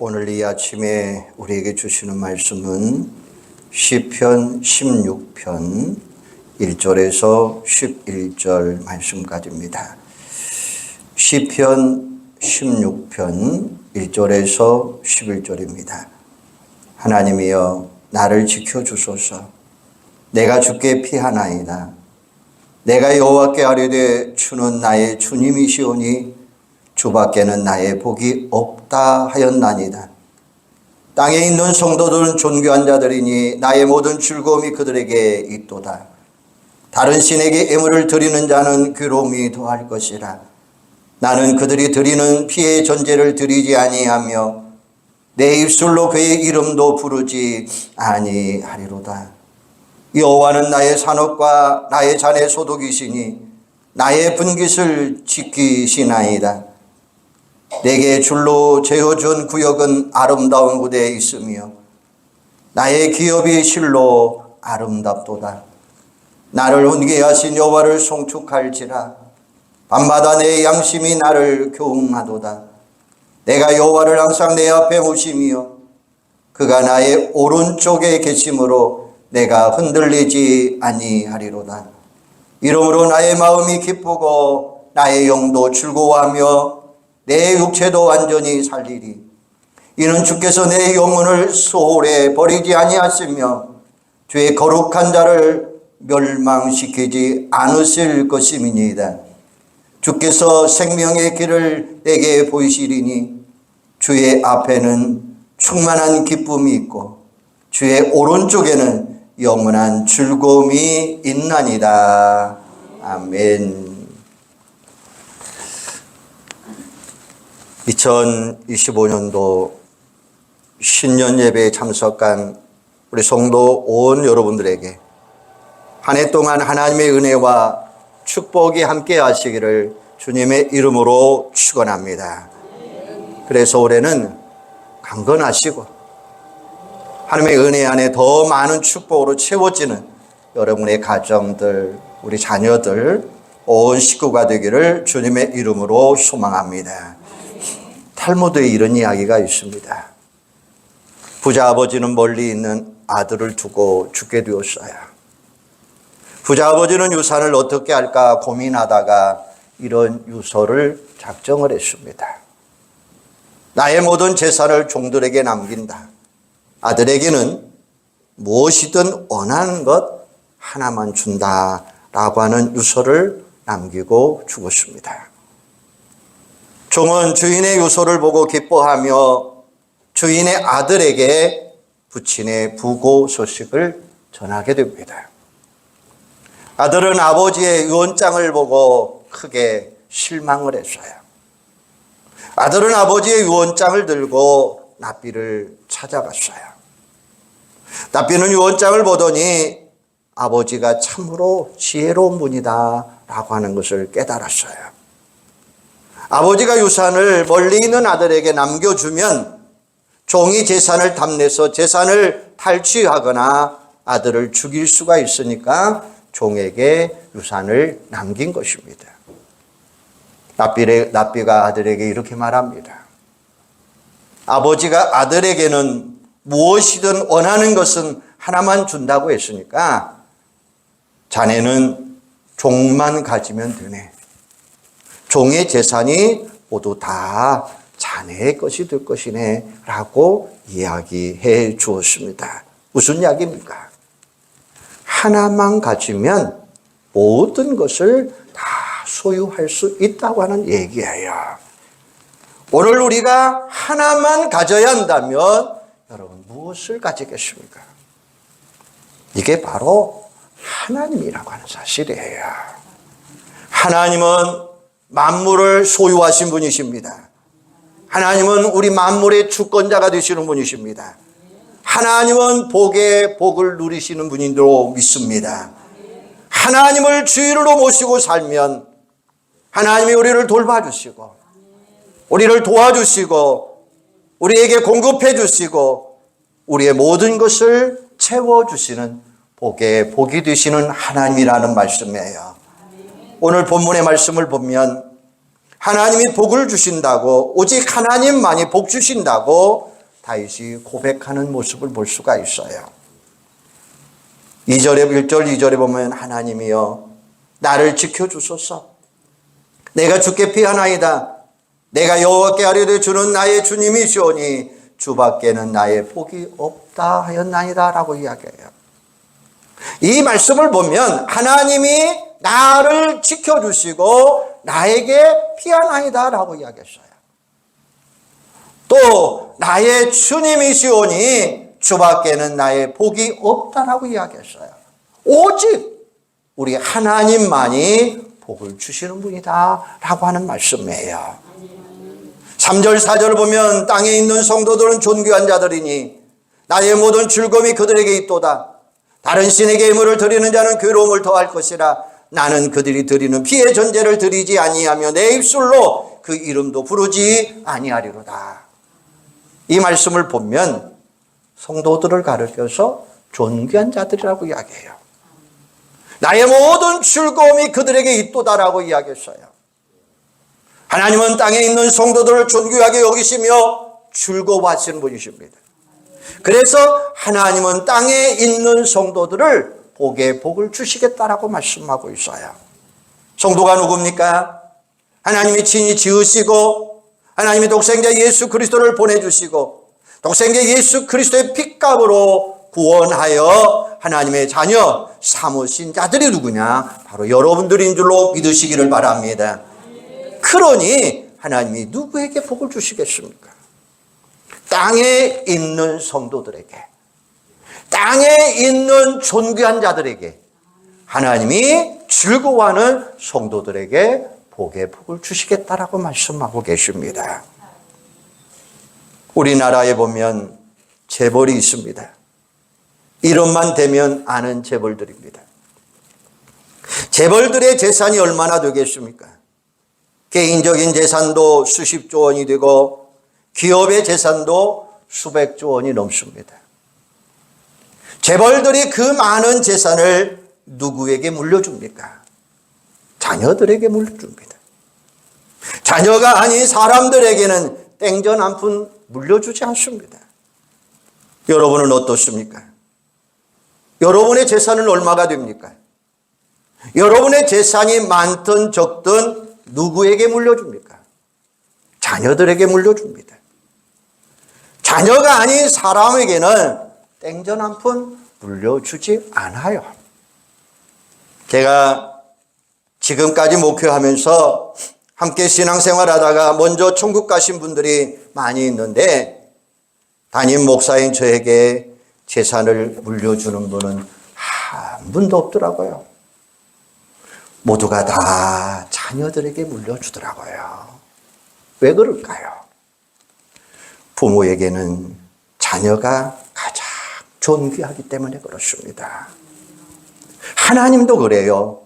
오늘 이 아침에 우리에게 주시는 말씀은 시편 16편 1절에서 11절 말씀까지입니다. 시편 16편 1절에서 11절입니다. 하나님이여 나를 지켜주소서. 내가 주께 피하나이다. 내가 여호와께 아뢰되 주는 나의 주님이시오니 주밖에는 나의 복이 없다 하였나이다. 땅에 있는 성도들은 존귀한 자들이니 나의 모든 즐거움이 그들에게 있도다. 다른 신에게 예물을 드리는 자는 괴로움이 더할 것이라. 나는 그들이 드리는 피의 전제를 드리지 아니하며 내 입술로 그의 이름도 부르지 아니하리로다. 여호와는 나의 산업과 나의 잔의 소독이시니 나의 분깃을 지키시나이다. 내게 줄로 재어준 구역은 아름다운 곳에 있으며 나의 기업이 실로 아름답도다. 나를 훈계하게 하신 여호와를 송축할지라. 밤마다 내 양심이 나를 교훈하도다. 내가 여호와를 항상 내 앞에 모시며 그가 나의 오른쪽에 계심으로 내가 흔들리지 아니하리로다. 이러므로 나의 마음이 기쁘고 나의 영도 즐거워하며 내 육체도 완전히 살리리. 이는 주께서 내 영혼을 소홀에 버리지 아니하시며 주의 거룩한 자를 멸망시키지 않으실 것임이니이다. 주께서 생명의 길을 내게 보이시리니 주의 앞에는 충만한 기쁨이 있고 주의 오른쪽에는 영원한 즐거움이 있나이다. 아멘. 2025년도 신년 예배에 참석한 우리 성도 온 여러분들에게 한 해 동안 하나님의 은혜와 축복이 함께 하시기를 주님의 이름으로 축원합니다. 그래서 올해는 강건하시고 하나님의 은혜 안에 더 많은 축복으로 채워지는 여러분의 가정들, 우리 자녀들, 온 식구가 되기를 주님의 이름으로 소망합니다. 탈무드에 이런 이야기가 있습니다. 부자 아버지는 멀리 있는 아들을 두고 죽게 되었어요. 부자 아버지는 유산을 어떻게 할까 고민하다가 이런 유서를 작정을 했습니다. 나의 모든 재산을 종들에게 남긴다. 아들에게는 무엇이든 원하는 것 하나만 준다라고 하는 유서를 남기고 죽었습니다. 종은 주인의 유서를 보고 기뻐하며 주인의 아들에게 부친의 부고 소식을 전하게 됩니다. 아들은 아버지의 유언장을 보고 크게 실망을 했어요. 아들은 아버지의 유언장을 들고 납비를 찾아갔어요. 납비는 유언장을 보더니 아버지가 참으로 지혜로운 분이다 라고 하는 것을 깨달았어요. 아버지가 유산을 멀리 있는 아들에게 남겨주면 종이 재산을 탐내서 재산을 탈취하거나 아들을 죽일 수가 있으니까 종에게 유산을 남긴 것입니다. 납비가 아들에게 이렇게 말합니다. 아버지가 아들에게는 무엇이든 원하는 것은 하나만 준다고 했으니까 자네는 종만 가지면 되네. 종의 재산이 모두 다 자네의 것이 될 것이네 라고 이야기해 주었습니다. 무슨 이야기입니까? 하나만 가지면 모든 것을 다 소유할 수 있다고 하는 얘기예요. 오늘 우리가 하나만 가져야 한다면 여러분 무엇을 가지겠습니까? 이게 바로 하나님이라고 하는 사실이에요. 하나님은 만물을 소유하신 분이십니다. 하나님은 우리 만물의 주권자가 되시는 분이십니다. 하나님은 복의 복을 누리시는 분인으로 믿습니다. 하나님을 주인으로 모시고 살면 하나님이 우리를 돌봐주시고 우리를 도와주시고 우리에게 공급해 주시고 우리의 모든 것을 채워주시는 복의 복이 되시는 하나님이라는 말씀이에요. 오늘 본문의 말씀을 보면 하나님이 복을 주신다고, 오직 하나님만이 복 주신다고 다윗이 고백하는 모습을 볼 수가 있어요. 1절 2절에 보면 하나님이여 나를 지켜주소서. 내가 주께 피하나이다. 내가 여호와께 아뢰되 주는 나의 주님이시오니 주밖에는 나의 복이 없다 하였나이다 라고 이야기해요. 이 말씀을 보면 하나님이 나를 지켜주시고 나에게 피하나이다 라고 이야기했어요. 또 나의 주님이시오니 주밖에는 나의 복이 없다라고 이야기했어요. 오직 우리 하나님만이 복을 주시는 분이다 라고 하는 말씀이에요. 3절 4절을 보면 땅에 있는 성도들은 존귀한 자들이니 나의 모든 즐거움이 그들에게 있도다. 다른 신에게 예물을 드리는 자는 괴로움을 더할 것이라. 나는 그들이 드리는 피의 전제를 드리지 아니하며 내 입술로 그 이름도 부르지 아니하리로다. 이 말씀을 보면 성도들을 가르쳐서 존귀한 자들이라고 이야기해요. 나의 모든 즐거움이 그들에게 있도다라고 이야기했어요. 하나님은 땅에 있는 성도들을 존귀하게 여기시며 즐거워하시는 분이십니다. 그래서 하나님은 땅에 있는 성도들을 복에 복을 주시겠다라고 말씀하고 있어요. 성도가 누굽니까? 하나님이 친히 지으시고 하나님이 독생자 예수 그리스도를 보내주시고 독생자 예수 그리스도의 핏값으로 구원하여 하나님의 자녀 삼으신 자들이 누구냐? 바로 여러분들인 줄로 믿으시기를 바랍니다. 그러니 하나님이 누구에게 복을 주시겠습니까? 땅에 있는 성도들에게, 땅에 있는 존귀한 자들에게, 하나님이 즐거워하는 성도들에게 복의 복을 주시겠다라고 말씀하고 계십니다. 우리나라에 보면 재벌이 있습니다. 이름만 대면 아는 재벌들입니다. 재벌들의 재산이 얼마나 되겠습니까? 개인적인 재산도 수십조 원이 되고 기업의 재산도 수백조 원이 넘습니다. 재벌들이 그 많은 재산을 누구에게 물려줍니까? 자녀들에게 물려줍니다. 자녀가 아닌 사람들에게는 땡전 한 푼 물려주지 않습니다. 여러분은 어떻습니까? 여러분의 재산은 얼마가 됩니까? 여러분의 재산이 많든 적든 누구에게 물려줍니까? 자녀들에게 물려줍니다. 자녀가 아닌 사람에게는 땡전 한 푼 물려주지 않아요. 제가 지금까지 목회하면서 함께 신앙생활 하다가 먼저 천국 가신 분들이 많이 있는데 담임 목사인 저에게 재산을 물려주는 분은 한 분도 없더라고요. 모두가 다 자녀들에게 물려주더라고요. 왜 그럴까요? 부모에게는 자녀가 가장 존귀하기 때문에 그렇습니다. 하나님도 그래요.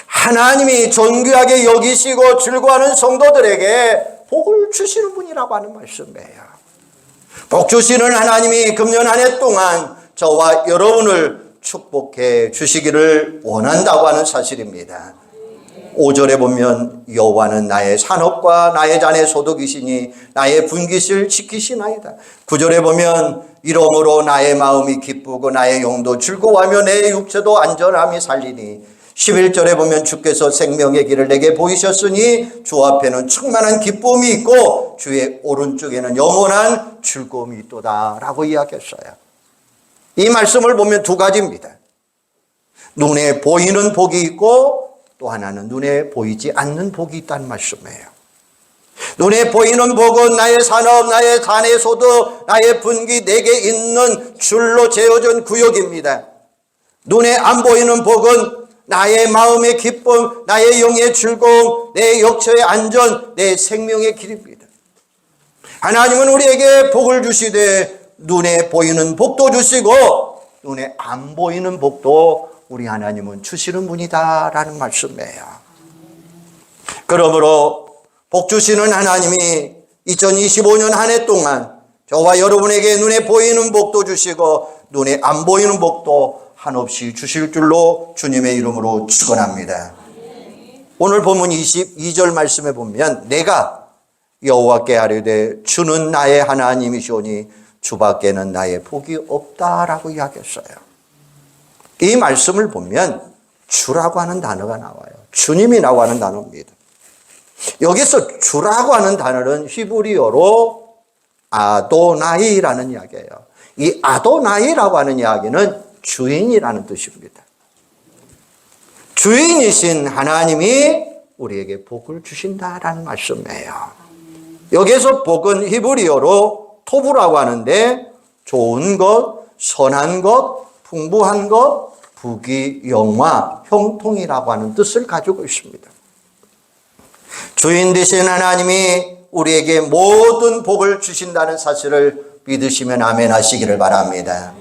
하나님이 존귀하게 여기시고 즐거워하는 성도들에게 복을 주시는 분이라고 하는 말씀이에요. 복 주시는 하나님이 금년 한 해 동안 저와 여러분을 축복해 주시기를 원한다고 하는 사실입니다. 5절에 보면 여호와는 나의 산업과 나의 잔의 소득이시니 나의 분깃을 지키시나이다. 9절에 보면 이러므로 나의 마음이 기쁘고 나의 영도 즐거워하며 내 육체도 안전함이 살리니 11절에 보면 주께서 생명의 길을 내게 보이셨으니 주 앞에는 충만한 기쁨이 있고 주의 오른쪽에는 영원한 즐거움이 있도다 라고 이야기했어요. 이 말씀을 보면 두 가지입니다. 눈에 보이는 복이 있고 또 하나는 눈에 보이지 않는 복이 있다는 말씀이에요. 눈에 보이는 복은 나의 산업, 나의 잔의 소득, 나의 분기 내게 있는 줄로 재어준 구역입니다. 눈에 안 보이는 복은 나의 마음의 기쁨, 나의 영의 즐거움, 내 육체의 안전, 내 생명의 길입니다. 하나님은 우리에게 복을 주시되 눈에 보이는 복도 주시고 눈에 안 보이는 복도 우리 하나님은 주시는 분이다라는 말씀이에요. 그러므로 복 주시는 하나님이 2025년 한 해 동안 저와 여러분에게 눈에 보이는 복도 주시고 눈에 안 보이는 복도 한없이 주실 줄로 주님의 이름으로 축원합니다. 오늘 본문 22절 말씀에 보면 내가 여호와께 아뢰되 주는 나의 하나님이시오니 주밖에는 나의 복이 없다라고 이야기했어요. 이 말씀을 보면 주라고 하는 단어가 나와요. 주님이라고 하는 단어입니다. 여기서 주라고 하는 단어는 히브리어로 아도나이라는 이야기예요. 이 아도나이라고 하는 이야기는 주인이라는 뜻입니다. 주인이신 하나님이 우리에게 복을 주신다라는 말씀이에요. 여기서 복은 히브리어로 토부라고 하는데 좋은 것, 선한 것, 풍부한 것, 부귀, 영화, 형통이라고 하는 뜻을 가지고 있습니다. 주인 되신 하나님이 우리에게 모든 복을 주신다는 사실을 믿으시면 아멘 하시기를 바랍니다.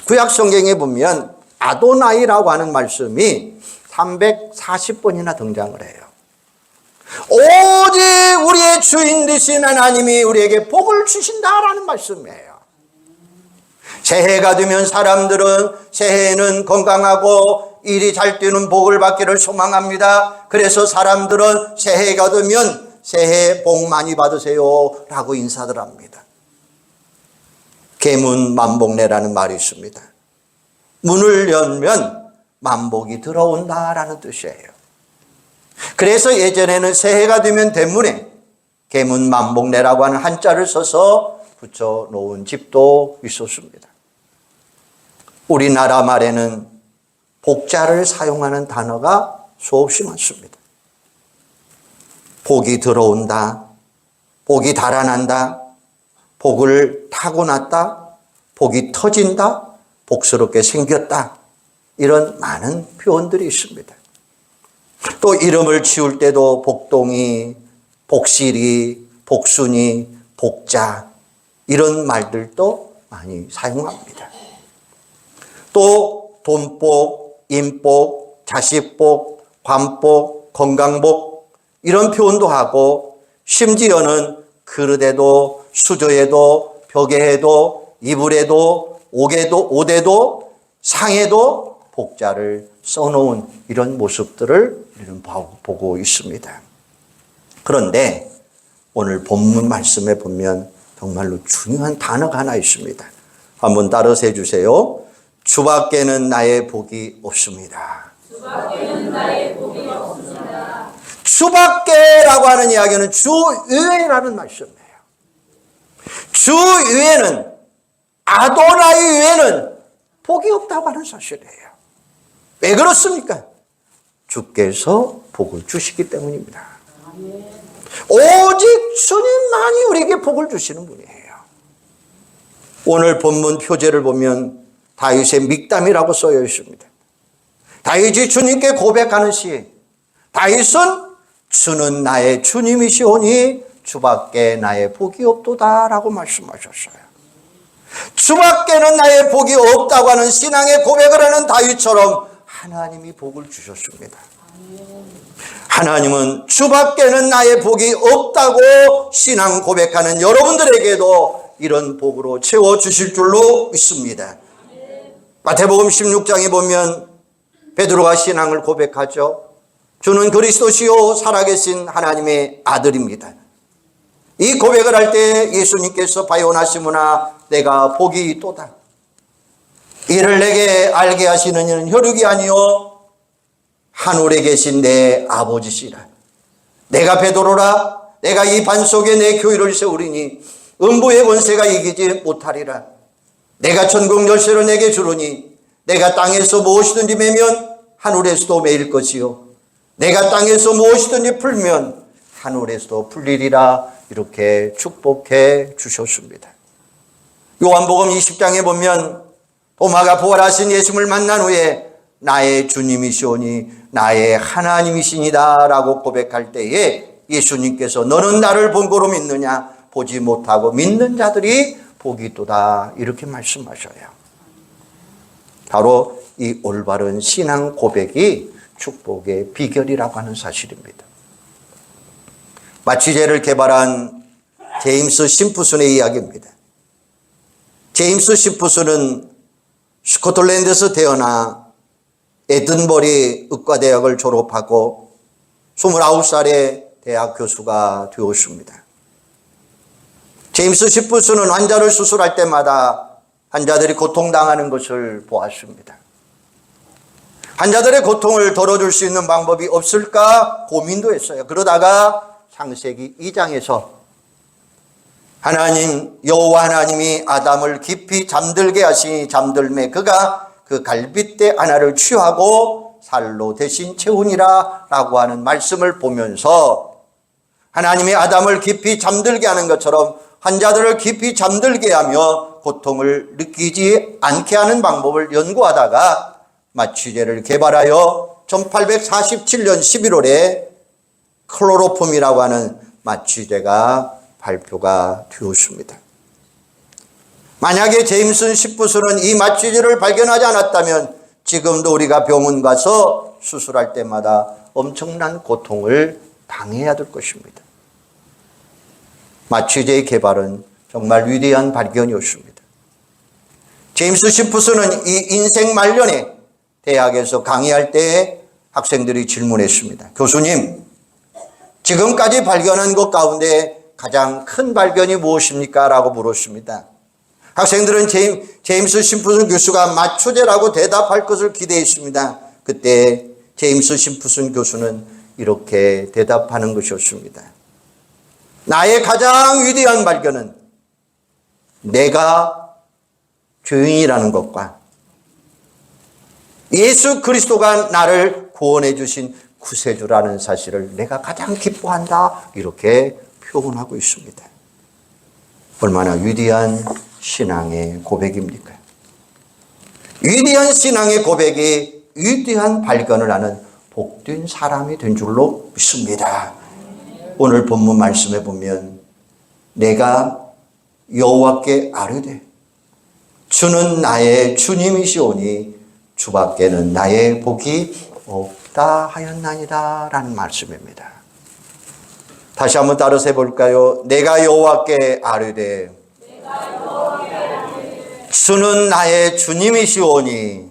구약 성경에 보면 아도나이라고 하는 말씀이 340번이나 등장을 해요. 오직 우리의 주인 되신 하나님이 우리에게 복을 주신다라는 말씀이에요. 새해가 되면 사람들은 새해에는 건강하고 일이 잘 되는 복을 받기를 소망합니다. 그래서 사람들은 새해가 되면 새해 복 많이 받으세요 라고 인사들 합니다. 계문 만복래라는 말이 있습니다. 문을 열면 만복이 들어온다라는 뜻이에요. 그래서 예전에는 새해가 되면 대문에 계문 만복래라고 하는 한자를 써서 붙여 놓은 집도 있었습니다. 우리나라 말에는 복자를 사용하는 단어가 수없이 많습니다. 복이 들어온다, 복이 달아난다, 복을 타고났다, 복이 터진다, 복스럽게 생겼다, 이런 많은 표현들이 있습니다. 또 이름을 지을 때도 복동이, 복실이, 복순이, 복자 이런 말들도 많이 사용합니다. 또 돈복, 인복, 자식복, 관복, 건강복 이런 표현도 하고 심지어는 그릇에도 수저에도 벽에도 이불에도 오대도 상에도 복자를 써놓은 이런 모습들을 우리는 보고 있습니다. 그런데 오늘 본문 말씀에 보면 정말로 중요한 단어가 하나 있습니다. 한번 따라서 해주세요. 주밖에는 나의 복이 없습니다. 주밖에는 나의 복이 없습니다. 주밖에라고 하는 이야기는 주 외라는 말씀이에요. 주 외에는 아도나이 외에는 복이 없다고 하는 사실이에요. 왜 그렇습니까? 주께서 복을 주시기 때문입니다. 오직 주님만이 우리에게 복을 주시는 분이에요. 오늘 본문 표제를 보면 다윗의 믹담이라고 써여 있습니다. 다윗이 주님께 고백하는 시, 다윗은 주는 나의 주님이시오니 주밖에 나의 복이 없도다 라고 말씀하셨어요. 주밖에는 나의 복이 없다고 하는 신앙의 고백을 하는 다윗처럼 하나님이 복을 주셨습니다. 하나님은 주밖에는 나의 복이 없다고 신앙 고백하는 여러분들에게도 이런 복으로 채워주실 줄로 믿습니다. 마태복음 16장에 보면 베드로가 신앙을 고백하죠. 주는 그리스도시요 살아계신 하나님의 아들입니다. 이 고백을 할 때 예수님께서 바요나시므나 내가 복이 있도다. 이를 내게 알게 하시는 이는 혈육이 아니요 하늘에 계신 내 아버지시라. 내가 베드로라. 내가 이 반 속에 내 교회를 세우리니 음부의 권세가 이기지 못하리라. 내가 천국 열쇠를 내게 주르니 내가 땅에서 무엇이든지 매면 하늘에서도 매일 것이요 내가 땅에서 무엇이든지 풀면 하늘에서도 풀리리라. 이렇게 축복해 주셨습니다. 요한복음 20장에 보면 도마가 부활하신 예수님을 만난 후에 나의 주님이시오니 나의 하나님이시니다 라고 고백할 때에 예수님께서 너는 나를 본 거로 믿느냐? 보지 못하고 믿는 자들이 복이 있도다 이렇게 말씀하셔요. 바로 이 올바른 신앙 고백이 축복의 비결이라고 하는 사실입니다. 마취제를 개발한 제임스 심프슨의 이야기입니다. 제임스 심프슨은 스코틀랜드에서 태어나 에든버리 의과대학을 졸업하고 29살에 대학 교수가 되었습니다. 제임스 시프스는 환자를 수술할 때마다 환자들이 고통당하는 것을 보았습니다. 환자들의 고통을 덜어줄 수 있는 방법이 없을까 고민도 했어요. 그러다가 창세기 2장에서 하나님, 여호와 하나님이 아담을 깊이 잠들게 하시니 잠들매 그가 그 갈빗대 하나를 취하고 살로 대신 채우니라 라고 하는 말씀을 보면서 하나님이 아담을 깊이 잠들게 하는 것처럼 환자들을 깊이 잠들게 하며 고통을 느끼지 않게 하는 방법을 연구하다가 마취제를 개발하여 1847년 11월에 클로로폼이라고 하는 마취제가 발표가 되었습니다. 만약에 제임스 시프스는 이 마취제를 발견하지 않았다면 지금도 우리가 병원 가서 수술할 때마다 엄청난 고통을 당해야 될 것입니다. 마취제의 개발은 정말 위대한 발견이었습니다. 제임스 시프스는 이 인생 말년에 대학에서 강의할 때 학생들이 질문했습니다. 교수님, 지금까지 발견한 것 가운데 가장 큰 발견이 무엇입니까? 라고 물었습니다. 학생들은 제임스 심프슨 교수가 마취제라고 대답할 것을 기대했습니다. 그때 제임스 심프슨 교수는 이렇게 대답하는 것이었습니다. 나의 가장 위대한 발견은 내가 죄인이라는 것과 예수 그리스도가 나를 구원해 주신 구세주라는 사실을 내가 가장 기뻐한다. 이렇게 표현하고 있습니다. 얼마나 위대한 신앙의 고백입니까? 위대한 신앙의 고백이 위대한 발견을 하는 복된 사람이 된 줄로 믿습니다. 오늘 본문 말씀에 보면 내가 여호와께 아뢰되 주는 나의 주님이시오니 주밖에는 나의 복이 없다 하였나이다 라는 말씀입니다. 다시 한번 따라서 해볼까요? 내가 여호와께 아뢰되 주는 나의 주님이시오니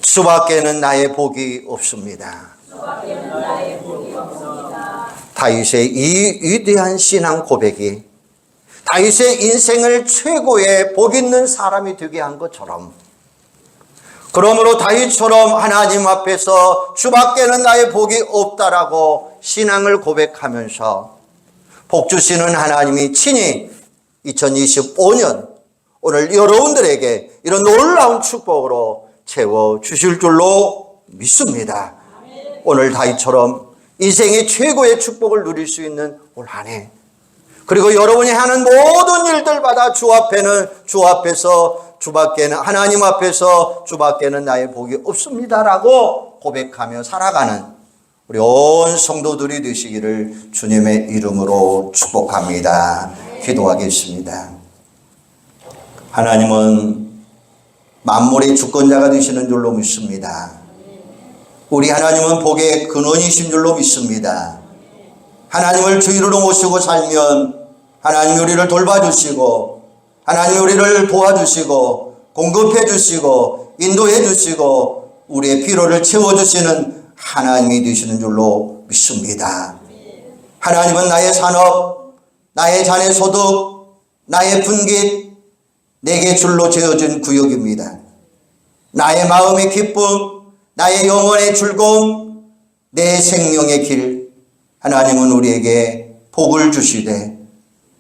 주밖에는 나의 복이 없습니다. 다윗의 이 위대한 신앙 고백이 다윗의 인생을 최고의 복 있는 사람이 되게 한 것처럼, 그러므로 다윗처럼 하나님 앞에서 주밖에는 나의 복이 없다라고 신앙을 고백하면서 복 주시는 하나님이 친히 2025년 오늘 여러분들에게 이런 놀라운 축복으로 채워주실 줄로 믿습니다. 오늘 다윗처럼 인생의 최고의 축복을 누릴 수 있는 올 한 해, 그리고 여러분이 하는 모든 일들마다 주 앞에서 주밖에는, 하나님 앞에서 주밖에는 나의 복이 없습니다라고 고백하며 살아가는 우리 온 성도들이 되시기를 주님의 이름으로 축복합니다. 기도하겠습니다. 하나님은 만물의 주권자가 되시는 줄로 믿습니다. 우리 하나님은 복의 근원이신 줄로 믿습니다. 하나님을 주위로 모시고 살면 하나님이 우리를 돌봐주시고 하나님이 우리를 도와주시고 공급해 주시고 인도해 주시고 우리의 필요를 채워주시는 하나님이 되시는 줄로 믿습니다. 하나님은 나의 산업, 나의 자녀 소득, 나의 분깃, 내게 줄로 재어진 구역입니다. 나의 마음의 기쁨, 나의 영혼의 즐거움, 내 생명의 길, 하나님은 우리에게 복을 주시되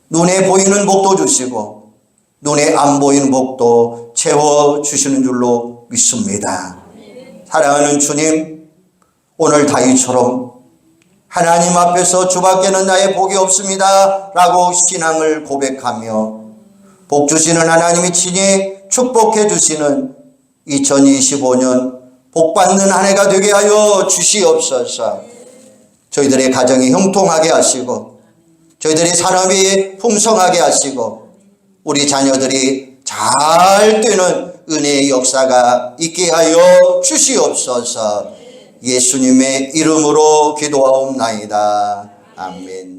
눈에 보이는 복도 주시고 눈에 안 보이는 복도 채워주시는 줄로 믿습니다. 사랑하는 주님, 오늘 다윗처럼 하나님 앞에서 주밖에는 나의 복이 없습니다 라고 신앙을 고백하며 복 주시는 하나님이 친히 축복해 주시는 2025년 복받는 한 해가 되게 하여 주시옵소서. 저희들의 가정이 형통하게 하시고 저희들의 산업이 풍성하게 하시고 우리 자녀들이 잘 되는 은혜의 역사가 있게 하여 주시옵소서. 예수님의 이름으로 기도하옵나이다. 아멘.